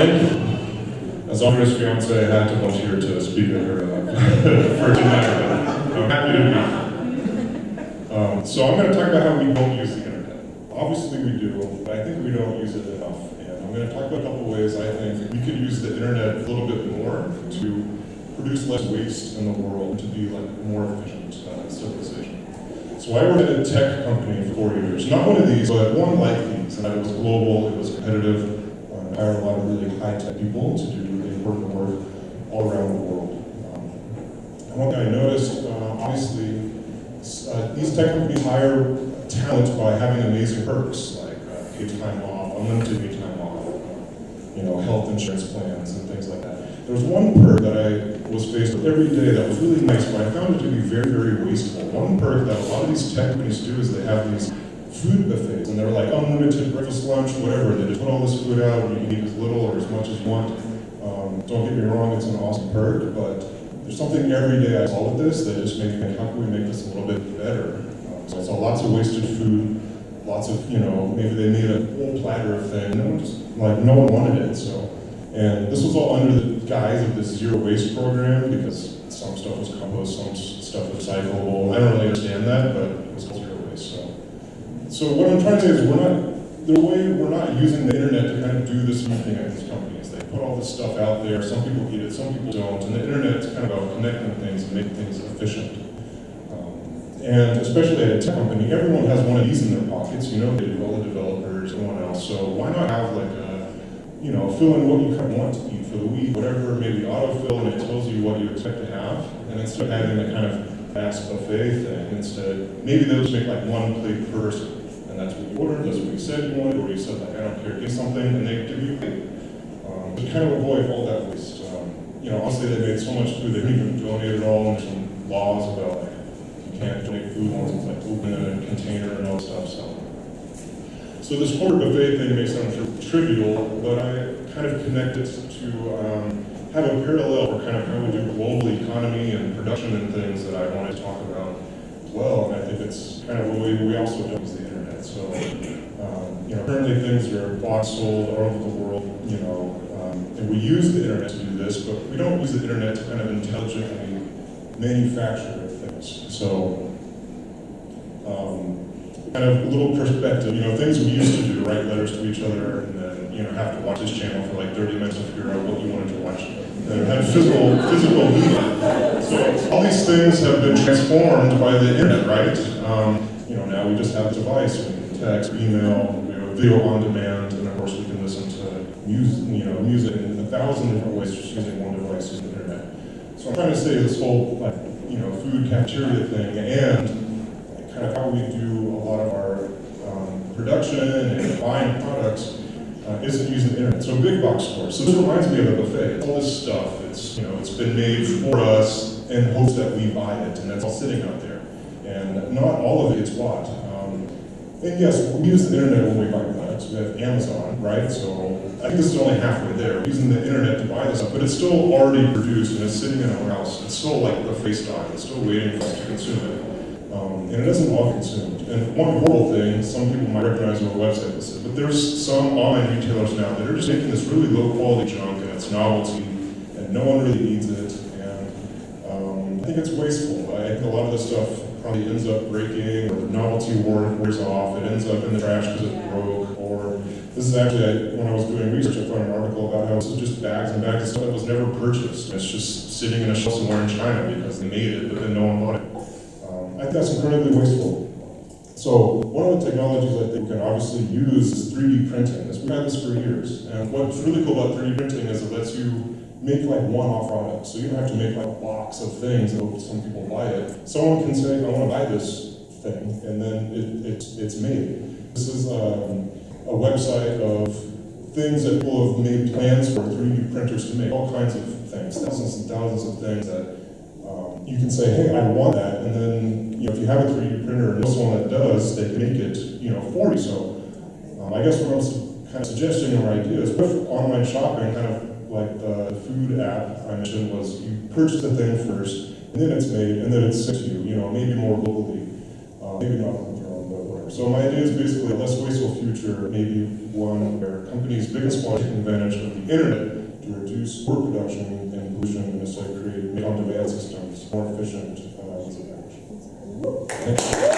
Thank you. As Andre's fiance, I had to volunteer to speak at her for tonight. I'm happy to be here. So I'm going to talk about how we don't use the internet. Obviously we do, but I think we don't use it enough. And I'm going to talk about a couple ways I think we could use the internet a little bit more to produce less waste in the world, to be like more efficient civilization. So I worked at a tech company for 4 years. Not one of these, but one like these. And it was global, it was competitive. I hired a lot of really high-tech people to do really important work all around the world. And one thing I noticed, obviously, these tech companies hire talent by having amazing perks, like paid time off, unlimited paid time off, health insurance plans and things like that. There was one perk that I was faced with every day that was really nice, but I found it to be very, very wasteful. One perk that a lot of these tech companies do is they have these food buffets, and they're like unlimited breakfast, lunch, whatever. They just put all this food out, and you can eat as little or as much as you want. Don't get me wrong, it's an awesome perk, but there's something every day I saw with this that just made me think, how can we make this a little bit better? So I saw lots of wasted food, lots of, maybe they made a whole platter of things, and no one wanted it. And this was all under the guise of this zero waste program, because some stuff was compost, some stuff was recyclable. I don't really understand that, but it was called zero waste. So what I'm trying to say is we're not using the internet to kind of do this new thing at these companies. They put all this stuff out there, some people eat it, some people don't, and the internet's kind of about connecting things and making things efficient. And especially at a tech company, everyone has one of these in their pockets, they do, all the developers, everyone else. So why not have fill in what you kind of want to eat for the week, whatever, maybe autofill, and it tells you what you expect to have. And instead of having a kind of fast buffet thing, maybe they'll just make like one plate per person. And that's what you ordered, that's what you said you wanted, or you said I don't care, give something, and they give you a plate. To kind of avoid all that waste. Honestly, they made so much food, they didn't even donate it all, and there's some laws about you can't donate food once it's open in a container and all that stuff. So this whole buffet thing may sound trivial, but I kind of connect it to have a parallel for kind of how we do global economy and production and things that I wanted to talk about as well. And I think it's kind of a way we also don't use the internet. So, currently things are bought, sold all over the world, and we use the internet to do this, but we don't use the internet to kind of intelligently manufacture things. So, kind of a little perspective, things we used to do, write letters to each other, and then, have to watch this channel for like 30 minutes to figure out what you wanted to watch. And have physical media. So all these things have been transformed by the internet, right? Now we just have a device, we can text, email, we have video on demand, and of course we can listen to music in 1,000 different ways just using one device, using the internet. So I'm trying to say this whole food cafeteria thing, and kind of how we do a lot of our production and buying products isn't using the internet. So big box stores. So this reminds me of a buffet. All this stuff, it's been made for us in hopes that we buy it, and it's all sitting out there. And not all of it gets bought. And yes, we use the internet when we buy products. We have Amazon, right? So I think this is only halfway there. We're using the internet to buy this stuff, but it's still already produced and it's sitting in our house. It's still like buffet stock. It's still waiting for us to consume it. And it isn't all consumed. And one horrible thing, some people might recognize on our website this is, but there's some online retailers now that are just making this really low quality junk, and it's novelty, and no one really needs it. And I think it's wasteful. I think a lot of this stuff probably ends up breaking, or the novelty wears off, it ends up in the trash because it broke, or this is actually, when I was doing research, I found an article about how this is just bags and bags of stuff that was never purchased. It's just sitting in a shelf somewhere in China because they made it, but then no one bought it. I think that's incredibly wasteful. So one of the technologies I think we can obviously use is 3D printing. We've had this for years. And what's really cool about 3D printing is it lets you make like one-off products. So you don't have to make like a box of things and hope some people buy it. Someone can say, I want to buy this thing, and then it's made. This is a website of things that people have made plans for 3D printers to make. All kinds of things, thousands and thousands of things that you can say, hey, I want that, and then if you have a 3D printer and know someone that does, they can make it for you. So I guess what I was kind of suggesting or idea is with online shopping, kind of like the food app I mentioned, was you purchase the thing first, and then it's made, and then it's sent to you, maybe more globally, maybe not from your own, but whatever. So my idea is basically a less wasteful future, maybe one where companies big and small take advantage of the internet to reduce work production and pollution and just like create on-demand systems more efficient. Thank you.